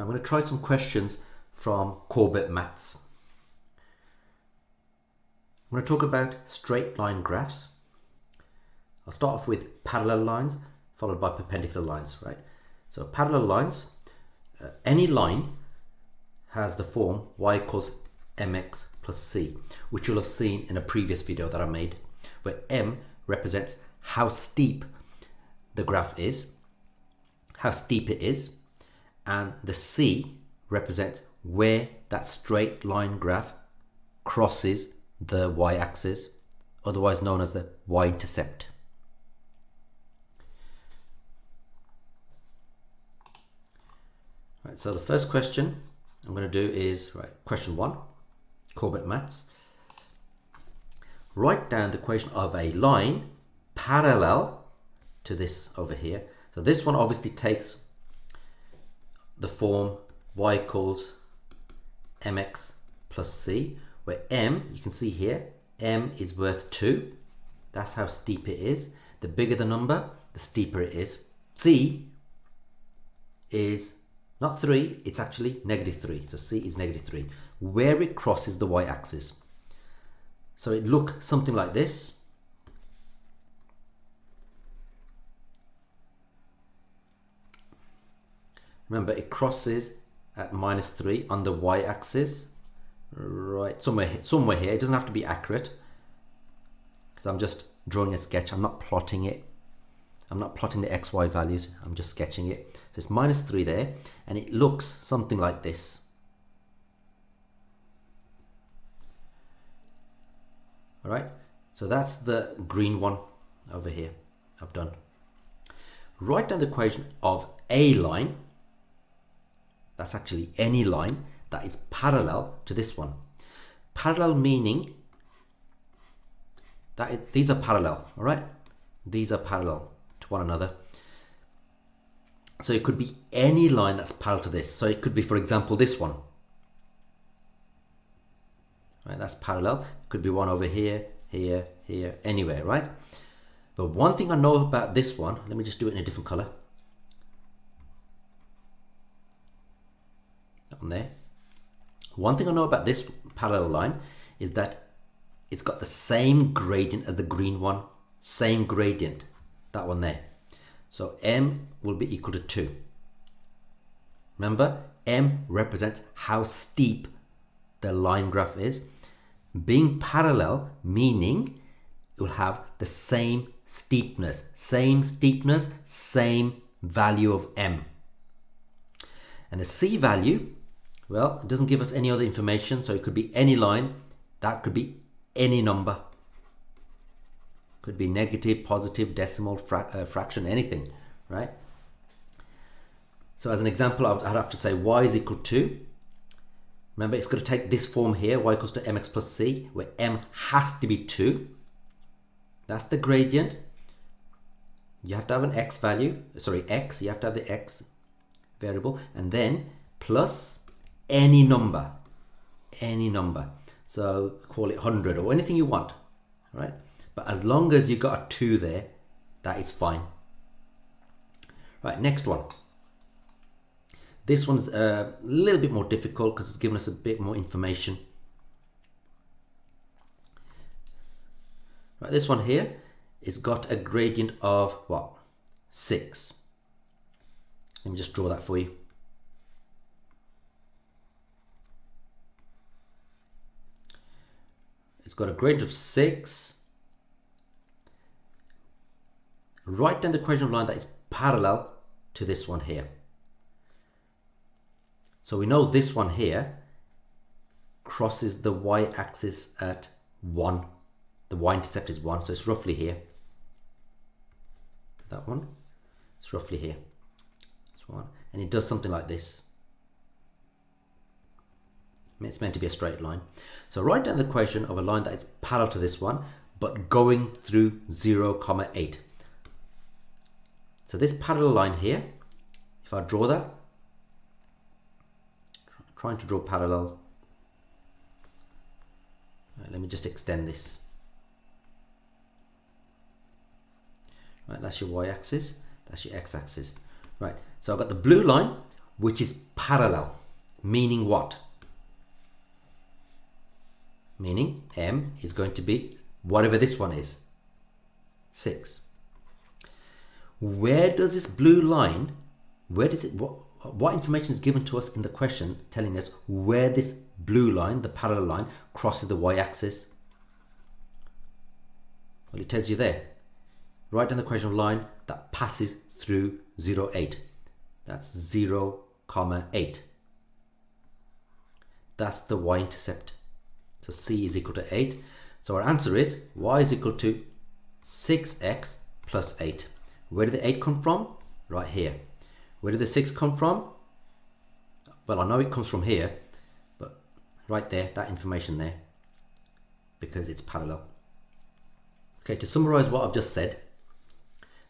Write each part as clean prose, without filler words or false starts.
Now I'm going to try some questions from Corbett Maths. I'm going to talk about straight line graphs. I'll start off with parallel lines followed by perpendicular lines, right? So parallel lines, any line has the form y equals mx plus c, which you'll have seen in a previous video that I made, where m represents how steep the graph is, how steep it is, and the c represents where that straight line graph crosses the y-axis, otherwise known as the y-intercept. Right, so the first question I'm going to do is, question 1, Corbett Maths. Write down the equation of a line parallel to this over here. So this one obviously takes the form y equals mx plus c, where m, you can see here, m is worth 2. That's how steep it is. The bigger the number, the steeper it is. C is not 3, it's actually -3. So c is -3, where it crosses the y-axis. So it looks something like this. Remember, it crosses at -3 on the y-axis, right, somewhere here. It doesn't have to be accurate, because I'm just drawing a sketch. I'm not plotting it. I'm not plotting the xy values. I'm just sketching it. So it's -3 there, and it looks something like this. All right, so that's the green one over here I've done. Write down the equation of a line, that's actually any line that is parallel to this one. Parallel meaning that these are parallel, all right? These are parallel to one another. So it could be any line that's parallel to this. So it could be, for example, this one. Right, that's parallel. Could be one over here, here, here, anywhere, right? But one thing I know about this one, let me just do it in a different color. On there. One thing I know about this parallel line is that it's got the same gradient as the green one. Same gradient, that one there. So m will be equal to 2. Remember, m represents how steep the line graph is. Being parallel meaning it will have the same steepness, same value of m. And the c value, well, it doesn't give us any other information, so it could be any line, that could be any number. Could be negative, positive, decimal, fraction, anything, right? So as an example, I'd have to say y is equal to, remember it's going to take this form here, y equals to mx plus c, where m has to be 2. That's the gradient. You have to have an x value, sorry, x, you have to have the x variable, and then plus any number. So call it 100 or anything you want, right? But as long as you got a 2 there, that is fine. Right, next one. This one's a little bit more difficult because it's given us a bit more information. Right, this one here is got a gradient of what? 6. Let me just draw that for you. It's got a gradient of 6. Write down the equation of line that is parallel to this one here. So we know this one here crosses the y-axis at 1. The y-intercept is 1, so it's roughly here. That one, it's roughly here. This one, and it does something like this. It's meant to be a straight line. So write down the equation of a line that is parallel to this one, but going through 0, 8. So this parallel line here, if I draw that, trying to draw parallel. Right, let me just extend this. Right, that's your y-axis, that's your x-axis. Right, so I've got the blue line which is parallel. Meaning what? Meaning M is going to be whatever this one is, 6. Where does this blue line, where does it, what information is given to us in the question telling us where this blue line, the parallel line, crosses the y-axis? Well, it tells you there. Write down the equation of line that passes through 0, 8. That's 0, 8. That's the y-intercept. So C is equal to 8. So our answer is y is equal to 6x plus 8. Where did the 8 come from? Right here. Where did the 6 come from? Well, I know it comes from here, but right there, that information there, because it's parallel. Okay, to summarize what I've just said,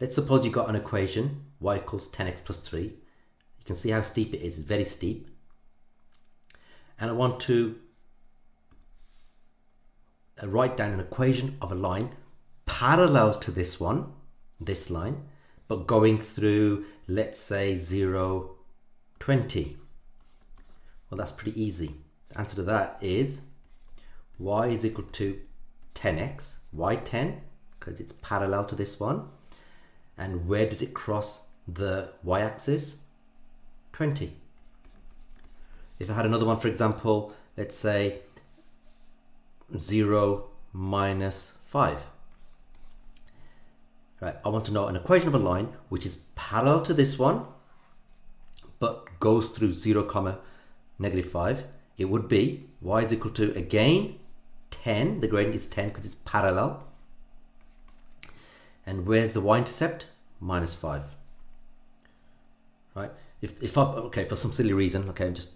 let's suppose you got an equation, y equals 10x plus 3. You can see how steep it is. It's very steep. And I want to write down an equation of a line parallel to this one, this line, but going through, let's say, 0, 20. Well, that's pretty easy. The answer to that is y is equal to 10x. Why 10? Because it's parallel to this one. And where does it cross the y-axis? 20. If I had another one, for example, let's say 0 minus 5. Right, I want to know an equation of a line which is parallel to this one, but goes through 0, negative 5. It would be y is equal to, again, 10. The gradient is 10 because it's parallel. And where's the y-intercept? Minus 5. Right? If I, okay, for some silly reason, okay, I'm just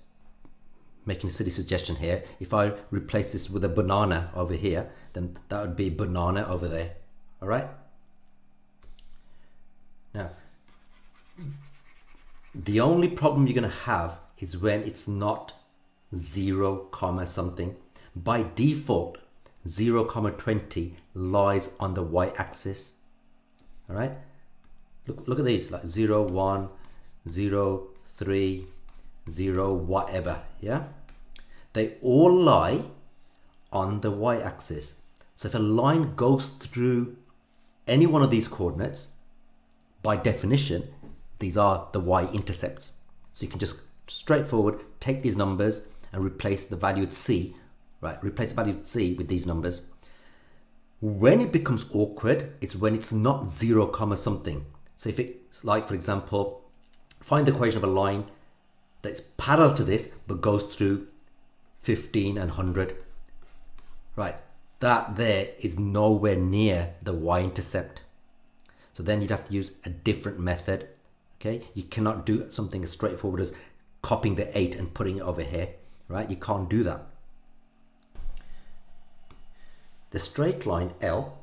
making a silly suggestion here. If I replace this with a banana over here, then that would be banana over there. All right? Now, the only problem you're going to have is when it's not 0, something. By default, 0, 20 lies on the y-axis. All right? Look at these, like 0, 1, 0, 3, 0, whatever, yeah? They all lie on the y-axis. So if a line goes through any one of these coordinates, by definition, these are the y-intercepts. So you can just straightforward take these numbers and replace the value at C, right? Replace the value at C with these numbers. When it becomes awkward, it's when it's not 0, something. So if it's like, for example, find the equation of a line that's parallel to this, but goes through 15 and 100. Right, that there is nowhere near the y-intercept. So then you'd have to use a different method. Okay, you cannot do something as straightforward as copying the 8 and putting it over here. Right, you can't do that. The straight line L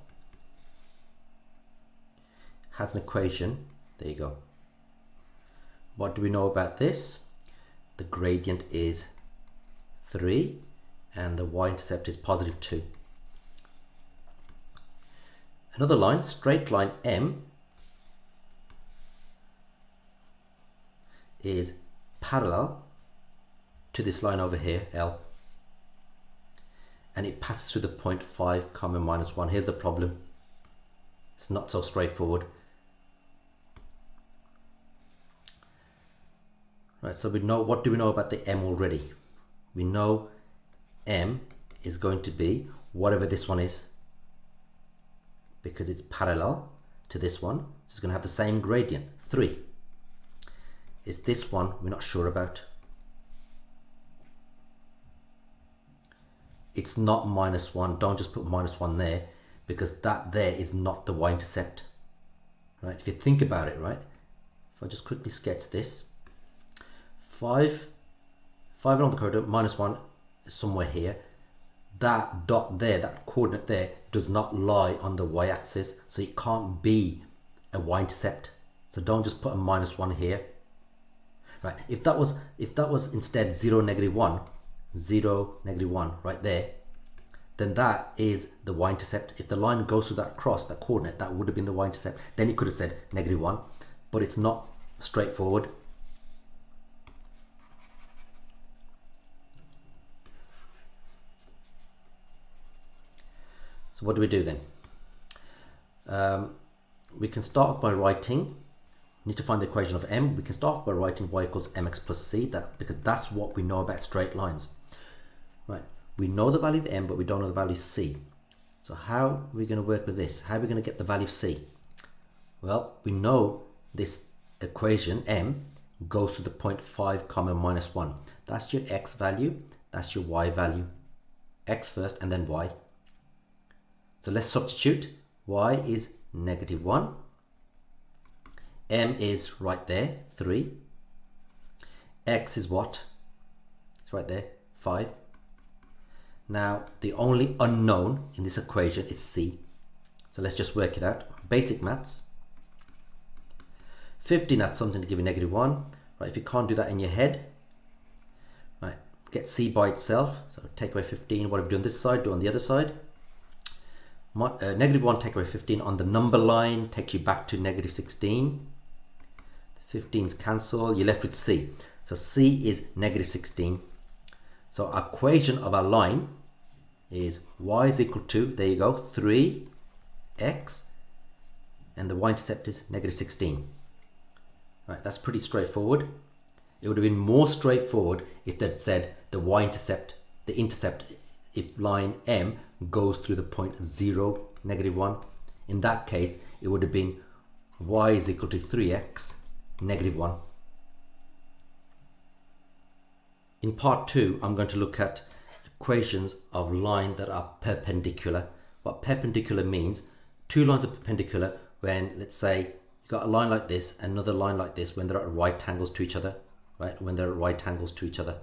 has an equation. There you go. What do we know about this? The gradient is 3 and the y-intercept is positive 2. Another line, straight line M, is parallel to this line over here, L, and it passes through the point 5, minus 1. Here's the problem. It's not so straightforward. Right, so we know, what do we know about the M already? We know M is going to be whatever this one is, because it's parallel to this one. So it's going to have the same gradient, 3. It's this one we're not sure about. It's not minus 1. Don't just put minus 1 there, because that there is not the y-intercept. Right? If you think about it, right? If I just quickly sketch this, 5 along the corridor, minus 1 is somewhere here. That dot there, that coordinate there, does not lie on the y-axis, so it can't be a y-intercept. So don't just put a minus 1 here. Right? If that was instead 0, negative 1, 0, negative 1 right there, then that is the y-intercept. If the line goes through that cross, that coordinate, that would have been the y-intercept. Then you could have said negative 1, but it's not straightforward. So what do we do then? We can start by writing, we need to find the equation of m. We can start by writing y equals mx plus c, because that's what we know about straight lines. Right, we know the value of m, but we don't know the value of c. So how are we going to work with this? How are we going to get the value of c? Well, we know this equation m goes to the point 5 comma minus 1. That's your x value, that's your y value. X first and then y. So let's substitute. Y is -1. M is right there, 3. X is what? It's right there, 5. Now, the only unknown in this equation is c. So let's just work it out. Basic maths. 15 adds something to give you -1. Right, if you can't do that in your head, right, get c by itself. So take away 15. What have we done on this side? Do on the other side. -1 take away 15 on the number line takes you back to -16. 15's cancel. You're left with c. So c is -16. So our equation of our line is y is equal to, there you go, 3x, and the y-intercept is -16. Right, that's pretty straightforward. It would have been more straightforward if they'd said the y-intercept, the intercept, if line M goes through the point 0, -1. In that case, it would have been y is equal to 3x, -1. In part 2, I'm going to look at equations of lines that are perpendicular. What perpendicular means, two lines are perpendicular when, let's say, you've got a line like this, another line like this, when they're at right angles to each other, right? When they're at right angles to each other.